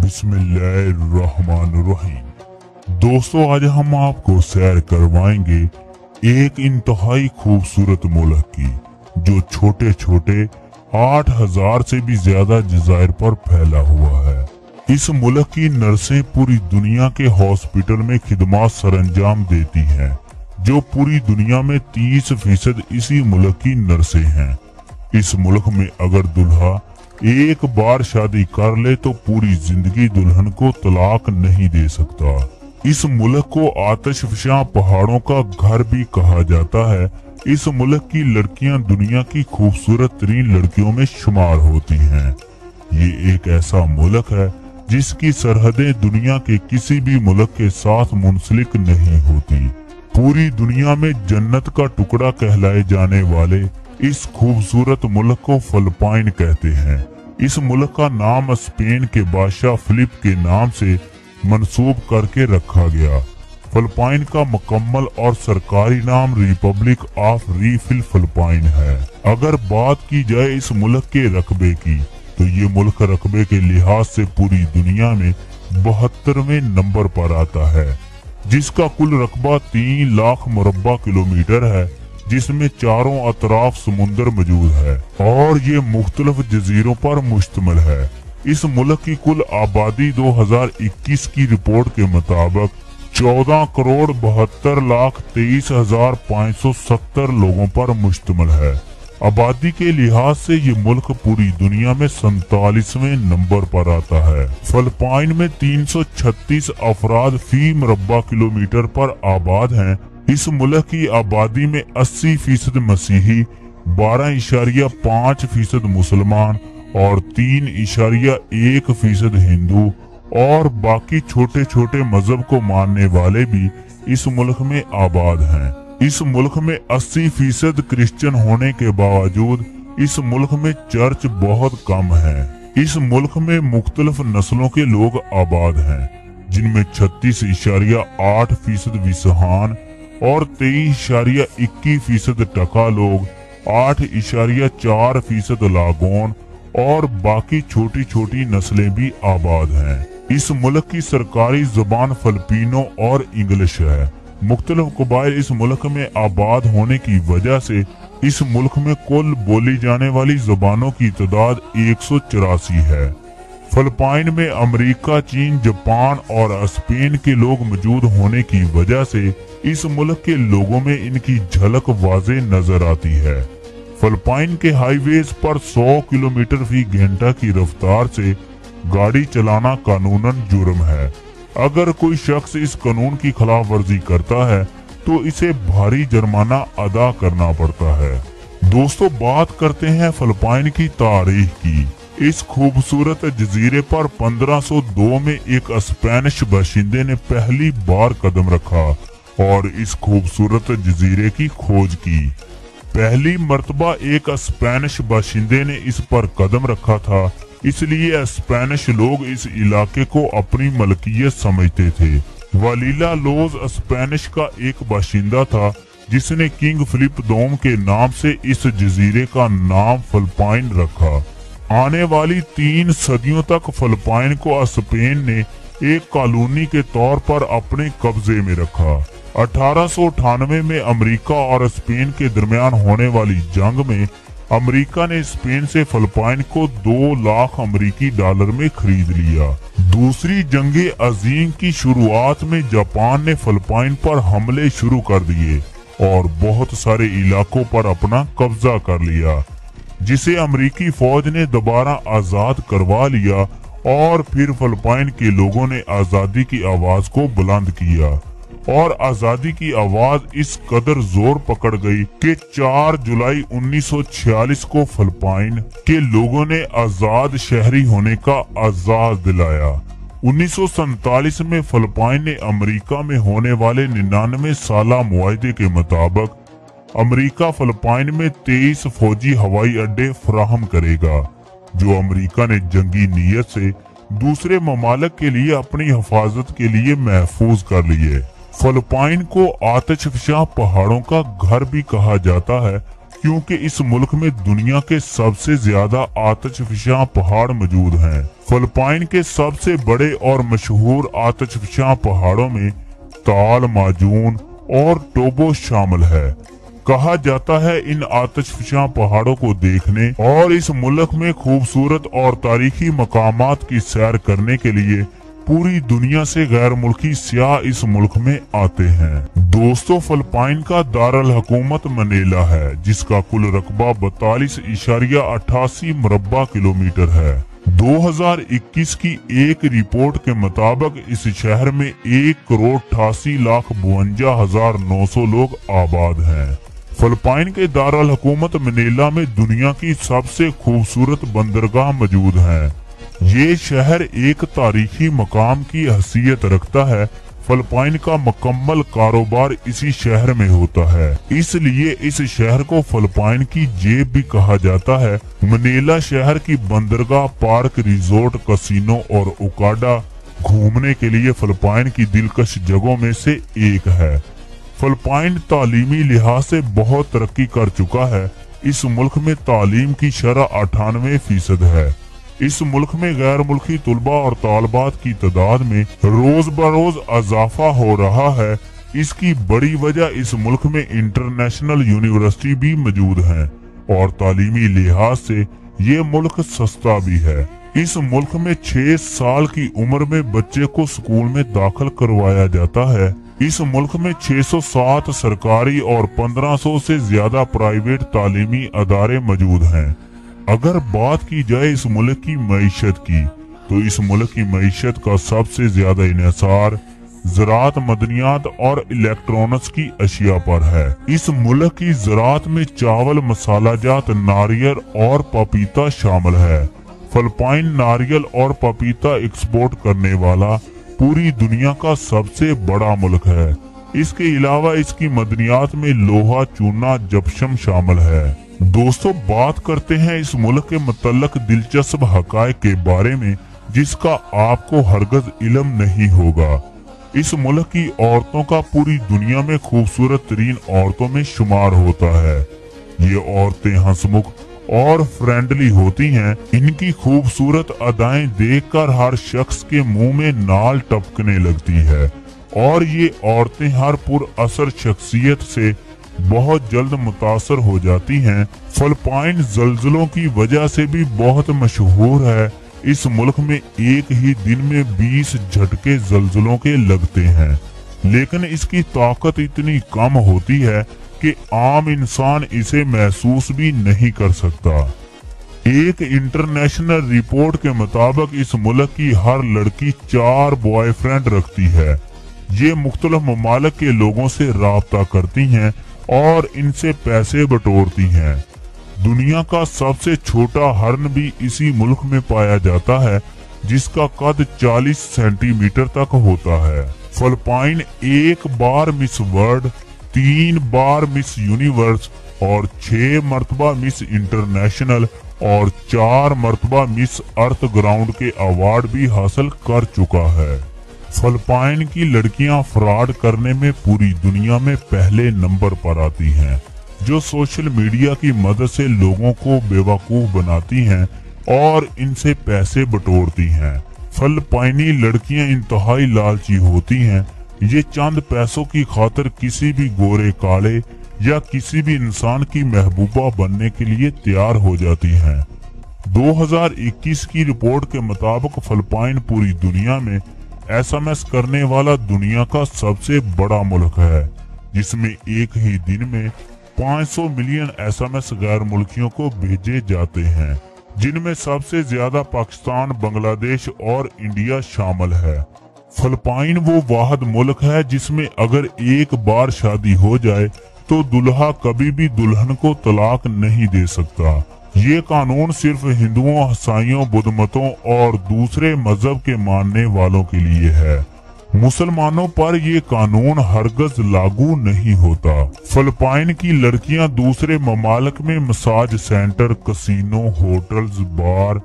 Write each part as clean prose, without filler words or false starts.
बिस्मिल्लाहिर्रहमानिर्रहीम। दोस्तों, आज हम आपको सैर करवाएंगे एक इंतहाई खूबसूरत मुल्क की, जो छोटे छोटे 8000 से भी ज्यादा जज़ायर पर फैला हुआ है। इस मुल्क की नर्सें पूरी दुनिया के हॉस्पिटल में खिदमत सरंजाम देती हैं, जो पूरी दुनिया में 30% इसी मुल्क की नर्सें हैं। इस मुल्क में अगर दुल्हा एक बार शादी कर ले तो पूरी जिंदगी दुल्हन को तलाक नहीं दे सकता। इस मुल्क को आतिशफशां पहाड़ों का घर भी कहा जाता है। इस मुल्क की लड़कियां दुनिया की खूबसूरत तरीन लड़कियों में शुमार होती हैं। ये एक ऐसा मुल्क है जिसकी सरहदें दुनिया के किसी भी मुल्क के साथ मुंसलिक नहीं होती। पूरी दुनिया में जन्नत का टुकड़ा कहलाए जाने वाले इस खूबसूरत मुल्क को फिलिपाइन कहते हैं। इस मुल्क का नाम स्पेन के बादशाह फिलिप के नाम से मंसूब करके रखा गया। फिलिपाइन का मुकम्मल और सरकारी नाम रिपब्लिक ऑफ फिलिपाइन है। अगर बात की जाए इस मुल्क के रकबे की, तो ये मुल्क रकबे के लिहाज से पूरी दुनिया में 72वें नंबर पर आता है, जिसका कुल रकबा 3 लाख मुरब्बा किलोमीटर है, जिसमें चारों अतराफ समुंदर मौजूद है और ये मुख्तलिफ जजीरों पर मुश्तमिल है। इस मुल्क की कुल आबादी 2021 की रिपोर्ट के मुताबिक 14,72,23,570 लोगों पर मुश्तमिल है। आबादी के लिहाज से ये मुल्क पूरी दुनिया में 47वें नंबर पर आता है। फिलिपाइन में 336 अफराद फी मुरब्बा किलोमीटर पर आबाद हैं। इस मुल्क की आबादी में 80% मसीही, 12.5% मुसलमान और 3.1% हिंदू और बाकी छोटे छोटे मजहब को मानने वाले भी इस मुल्क में आबाद हैं। इस मुल्क में 80% क्रिश्चियन होने के बावजूद इस मुल्क में चर्च बहुत कम है। इस मुल्क में मुख्तलिफ नस्लों के लोग आबाद हैं, जिनमें 36.8% विसहान और 23.21% टका लोग, 8.4% लागोन और बाकी छोटी छोटी नस्लें भी आबाद हैं। इस मुल्क की सरकारी जुबान फिलिपिनो और इंग्लिश है। मुख्तलिफ कबाइल इस मुल्क में आबाद होने की वजह से इस मुल्क में कुल बोली जाने वाली जुबानों की तादाद 184 है। फिलिपाइन में अमेरिका, चीन, जापान और स्पेन के लोग मौजूद होने की वजह से इस मुल्क के लोगों में इनकी झलक वाज़े नजर आती है। फिलिपाइन के हाईवेज पर 100 किलोमीटर फी घंटा की रफ्तार से गाड़ी चलाना कानूनन जुर्म है। अगर कोई शख्स इस कानून की खिलाफ वर्जी करता है तो इसे भारी जुर्माना अदा करना पड़ता है। दोस्तों, बात करते हैं फिलिपाइन की तारीख की। इस खूबसूरत जजीरे पर 1502 में एक स्पेनिश बाशिंदे ने पहली बार कदम रखा और इस खूबसूरत जजीरे की खोज की। पहली मर्तबा एक स्पेनिश बाशिंदे ने इस पर कदम रखा था, इसलिए स्पेनिश लोग इस इलाके को अपनी मलकियत समझते थे। वालीला लोज स्पेनिश का एक बाशिंदा था, जिसने किंग फिलिप दोम के नाम से इस जजीरे का नाम फिलिपाइन रखा। आने वाली 3 सदियों तक फिलिपाइन को स्पेन ने एक कॉलोनी के तौर पर अपने कब्जे में रखा। 1898 में अमेरिका और स्पेन के दरमियान होने वाली जंग में अमेरिका ने स्पेन से फिलिपाइन को 2 लाख अमेरिकी डॉलर में खरीद लिया। दूसरी जंगे अजीम की शुरुआत में जापान ने फिलिपाइन पर हमले शुरू कर दिए और बहुत सारे इलाकों पर अपना कब्जा कर लिया, जिसे अमेरिकी फौज ने दोबारा आजाद करवा लिया और फिर फिलिपाइन के लोगों ने आजादी की आवाज को बुलंद किया और आजादी की आवाज इस कदर जोर पकड़ गई कि 4 जुलाई 1946 को फिलिपाइन के लोगों ने आजाद शहरी होने का आजाद दिलाया। 1947 में फिलिपाइन ने अमेरिका में होने वाले 99 साला मुआहदे के मुताबिक अमेरिका फिलिपाइन में 23 फौजी हवाई अड्डे फराहम करेगा, जो अमेरिका ने जंगी नीयत से दूसरे ममालिक के लिए अपनी हिफाजत के लिए महफूज कर लिए। फिलिपाइन को आतिशफशां पहाड़ों का घर भी कहा जाता है। क्योंकि इस मुल्क में दुनिया के सबसे ज्यादा आतिशफशा पहाड़ मौजूद हैं। फिलिपाइन के सबसे बड़े और मशहूर आतिशफशा पहाड़ों में ताल माजून और टोबो शामिल है। कहा जाता है इन आतिशफशा पहाड़ों को देखने और इस मुल्क में खूबसूरत और तारीखी मकामात की सैर करने के लिए पूरी दुनिया से गैर मुल्की सियाह इस मुल्क में आते हैं। दोस्तों, फिलिपाइन का दारुल हुकूमत मनीला है, जिसका कुल रकबा 42.88 मुरब्बा किलोमीटर है। 2021 की एक रिपोर्ट के मुताबिक इस शहर में 1,88,52,900 लोग आबाद हैं। फिलिपाइन के दारुल हुकूमत मनीला में दुनिया की सबसे खूबसूरत बंदरगाह मौजूद है। ये शहर एक तारीखी मकाम की हैसियत रखता है। फिलिपाइन का मुकम्मल कारोबार इसी शहर में होता है, इसलिए इस शहर को फिलिपाइन की जेब भी कहा जाता है। मनीला शहर की बंदरगाह, पार्क, रिजोर्ट, कसिनो और ओकाडा घूमने के लिए फिलिपाइन की दिलकश जगहों में से एक है। फिलिपाइन तालीमी लिहाज से बहुत तरक्की कर चुका है। इस मुल्क में तालीम की शरह 98% है। इस मुल्क में गैर मुल्की तुलबा और तालबात की तादाद में रोज बरोज इजाफा हो रहा है। इसकी बड़ी वजह इस मुल्क में इंटरनेशनल यूनिवर्सिटी भी मौजूद हैं और तालीमी लिहाज से ये मुल्क सस्ता भी है। इस मुल्क में 6 साल की उम्र में बच्चे को स्कूल में दाखिल करवाया जाता है। इस मुल्क में 607 सरकारी और 1500 से ज्यादा प्राइवेट तालीमी अदारे मौजूद हैं। अगर बात की जाए इस मुल्क की मईशत की, तो इस मुल्क की मईशत का सबसे ज्यादा इन्हिसार ज़राअत, मदनियात और इलेक्ट्रॉनिक्स की अशिया पर है। इस मुल्क की ज़राअत में चावल, मसालाजात, नारियल और पपीता शामिल है। फिलिपाइन नारियल और पपीता एक्सपोर्ट करने वाला पूरी दुनिया का सबसे बड़ा मुल्क है। इसके अलावा इसकी मदनियात में लोहा, चूना, जप्शम शामिल है। दोस्तों, बात करते हैं इस मुल्क के मुतल्लक दिलचस्प हकायक के बारे में जिसका आपको हरगज इल्म नहीं होगा। इस मुल्क की औरतों का पूरी दुनिया में खूबसूरत तरीन औरतों में शुमार होता है। ये औरतें हंसमुख और फ्रेंडली होती हैं। इनकी खूबसूरत अदाएं देखकर हर शख्स के मुंह में नाल टपकने लगती है और ये औरतें हर पुर असर शख्सियत से बहुत जल्द मुतासर हो जाती हैं। फिलिपाइन जल्जलों की वजह से भी बहुत मशहूर है। इस मुल्क में एक ही दिन में 20 झटके जल्जलों के लगते हैं, लेकिन इसकी ताकत इतनी कम होती है कि आम इंसान इसे महसूस भी नहीं कर सकता। एक इंटरनेशनल रिपोर्ट के मुताबिक इस मुल्क की हर लड़की 4 बॉयफ्रेंड रखती है। ये मुख्तलिफ ममालिक के लोगों से राब्ता करती हैं और इनसे पैसे बटोरती हैं। दुनिया का सबसे छोटा हरन भी इसी मुल्क में पाया जाता है, जिसका कद 40 सेंटीमीटर तक होता है। फिलिपाइन 1 बार मिस वर्ल्ड, 3 बार मिस यूनिवर्स और 6 मरतबा मिस इंटरनेशनल और 4 मरतबा मिस अर्थ ग्राउंड के अवार्ड भी हासिल कर चुका है। फिलिपाइन की लड़कियां फ्रॉड करने में पूरी दुनिया में पहले नंबर पर आती हैं, जो सोशल मीडिया की मदद से लोगों को बेवकूफ बनाती हैं और इनसे पैसे बटोरती हैं। फिलिपाइनी लड़कियां इंतहाई लालची होती हैं। ये चंद पैसों की खातिर किसी भी गोरे काले या किसी भी इंसान की महबूबा बनने के लिए तैयार हो जाती हैं। 2021 की रिपोर्ट के मुताबिक फिलिपाइन पूरी दुनिया में SMS करने वाला दुनिया का सबसे बड़ा मुल्क है, जिसमें एक ही दिन में 500 मिलियन SMS गैर मुल्कियों को भेजे जाते हैं, जिनमें सबसे ज्यादा पाकिस्तान, बांग्लादेश और इंडिया शामिल है। फिलिपाइन वो वाहिद मुल्क है जिसमें अगर एक बार शादी हो जाए तो दुल्हा कभी भी दुल्हन को तलाक नहीं दे सकता। ये कानून सिर्फ हिंदुओं, ईसाइयों, बुद्ध मतों और दूसरे मजहब के मानने वालों के लिए है। मुसलमानों पर ये कानून हरगज लागू नहीं होता। फिलिपाइन की लड़कियां दूसरे ममालिक में मसाज सेंटर, कसिनो, होटल्स, बार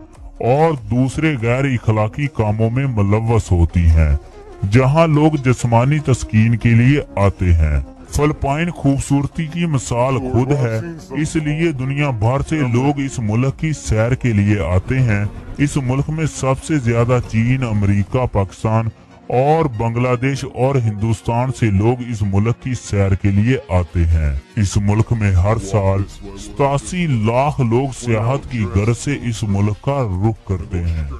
और दूसरे गैर इखलाकी कामों में मुलव्वस होती हैं, जहां लोग जिस्मानी तस्कीन के लिए आते हैं। फिलिपाइन खूबसूरती की मिसाल खुद है, इसलिए दुनिया भर से लोग इस मुल्क की सैर के लिए आते हैं। इस मुल्क में सबसे ज्यादा चीन, अमेरिका, पाकिस्तान और बांग्लादेश और हिंदुस्तान से लोग इस मुल्क की सैर के लिए आते हैं। इस मुल्क में हर साल 87 लाख लोग सियाहत की गर्ज से इस मुल्क का रुख करते हैं।